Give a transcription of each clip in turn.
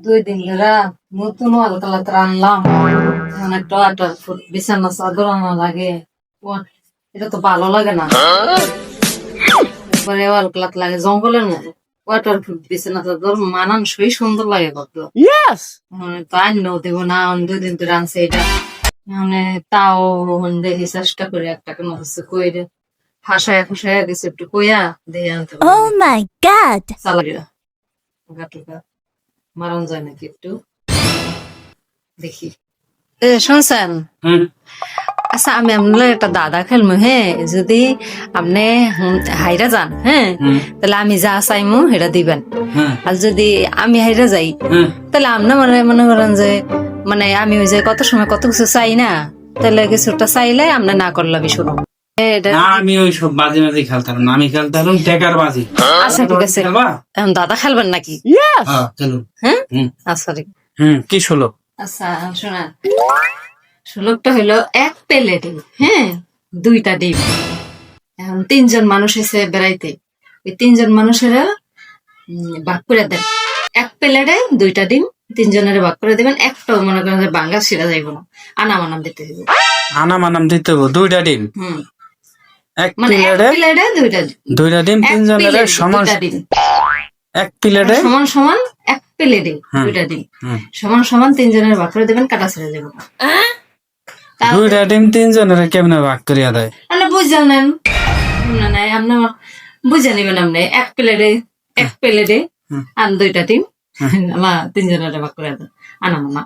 2 দিন ধরে নতুন ওয়ালকালাত আনলাম, একটা ওয়াটার বিছানা চাদর আনা লাগে। এটা তো ভালো লাগে না, একবারে ওয়ালকালাত লাগে জঙ্গলের মতো। ওয়াটার বিছানা চাদর মানানসই সুন্দর লাগে কত। তো আনলেও দেবো না, 2 দিন ধরে আনছে এটা। মানে তাও দেখি চেষ্টা করে একটা কোনো কিছু কইরে ফাঁসায় ফাঁসায় দিছে, একটু কইয়া দিয়ে আনতে Oh my god! চালাইয়া গাটুকা মারণ যায় নাকি একটু দেখি। শুনছেন? আচ্ছা, আমি আপনার একটা দাদা খেলবো, হ্যাঁ? যদি আপনি হাইরা যান, হ্যাঁ, তাহলে আমি যা চাইমু সেটা দিবেন। আর যদি আমি হাইরা যাই, তাহলে আপনি মনে করেন যে মানে আমি ওই যে কত সময় কত কিছু চাই না, তাহলে কিছুটা চাইলে আপনি না করলে আমি শুনো। আমি ওই সব বাজি মাজি খেলতাম না, আমি খেলতাম টেকার বাজি। আচ্ছা ঠিক আছে, এখন দাদা খেলবেন নাকি? হ্যাঁ, আচ্ছা ঠিক। কি ষোলো? আচ্ছা শোনা, ষোলোটা হইলো 1 প্লেটে ডিম, হ্যাঁ, 2টা ডিম। এখন 3 জন মানুষ এসে বেড়াইতে, ওই 3 জন মানুষেরা ভাগ করে দেন। 1 প্লেটে 2টা ডিম 3 জনের ভাগ করে দিবেন। একটাও মনে করেন যে বাঙ্গা ছিঁড়া যাইব না, আনাম আনাম দিতে হবে। আনাম আনাম দিতে হবে 2টা ডিম। এক মানে 1 প্লেটে প্লেটে 2টা ডিম 3 জনের সমান। 1 প্লেটে সমান সমান 1 প্লেটে 2টা ডিম সমান সমান 3 জনের ভাগ করে দিবেন, কাটা ছেড়ে দেবো না। 2টা ডিম 3 জনের কেমনে ভাগ করিয়া দেয়? আপনি বুঝে নেন, না আপনি বুঝে নেবেন। আপনি 1 প্লেটে আন 2টা ডিম, আমার 3 জনের ভাগ করে দেন, আনাম না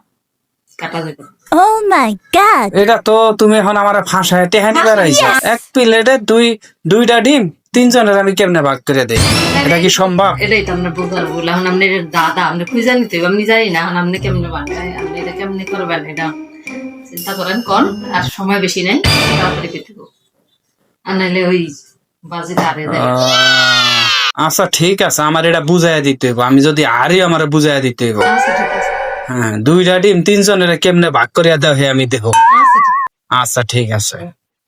কাটা যাবে। Oh my god! এটা তো তুমি এখন আমার ফাঁসায় টেহানি বেড়াইছো। 1 প্লেটে 2টা ডিম 3 জনের আমি কেমনে ভাগ করে দেই? এটা কি সম্ভব? এটাই তো আমরা বুঝার ভুল। এখন আপনি দাদা, আপনি খুঁজে নিতে হবে, আমি জানি না। এখন আপনি কেমনে বানায়, আপনি এটা কেমনে করবেন, এটা চিন্তা করেন কোন। আর সময় বেশি নাই, তাড়াতাড়ি পেতে দেবো, আর নাইলে ওই বাজিটা আরে দেয়। আচ্ছা ঠিক আছে, আমার এটা বুঝাইয়া দিতে হইব। আমি যদি আরে আমার বুঝাইয়া দিতে হইব। আচ্ছা ঠিক আছে। হ্যাঁ, 2টা ডিম 3 জনের কেমনে ভাগ করিয়া দেওয়া হয় আমি দেখো। আচ্ছা ঠিক আছে। আচ্ছা ঠিক আছে।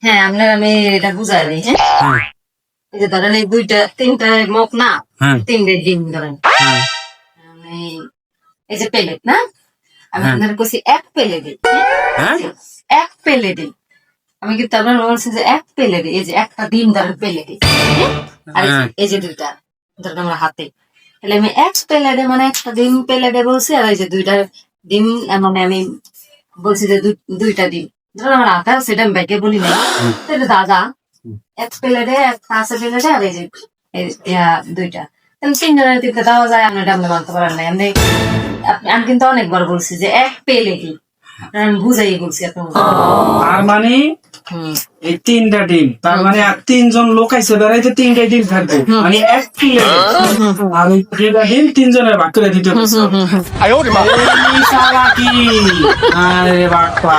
হ্যাঁ, আপনার আমি এটা বুঝাই দিই। হ্যাঁ, এই যে ধরেন এই 3টা মুখ না, 3টে ডিম ধরেন, এই যে প্লেট না, আমি আপনার কাছে 1 প্লেটে, হ্যাঁ 1 প্লেটে আমি কিন্তু আপনার বলছি যে 1 প্লেটে, এই যে একটা ডিম ধরেন প্লেটে, আর এই যে 2টা ধরেন আমার হাতে, তাহলে আমি 1 প্লেটে মানে একটা ডিম প্লেটে বলছি, আর এই যে 2টা ডিম মানে আমি বলছি যে 2টা ডিম ধরেন আমার হাতে, সেটা আমি বাইকে বলি নাই। তাহলে দাদা 1 প্লেটে একটা আছে প্লেটে, আর এই যে 2টা, 3 জনের 3টা দেওয়া যায়। আপনি এটা আপনি মানতে পারেন না। আমি কিন্তু অনেকবার বলছি যে 1 প্লেটে, আমি বুঝাই বলছি আপনার। তার মানে এই 3টা ডিম, তার মানে আর 3 জন লোক আইসে বেড়াইতে 3টা ডিম থাকবে, মানে 1 প্লেটে আর ওই 2টা ডিম 3 জনের ভাগ করে দিতে হবে। এই শালা কি? আরে বাপ্পা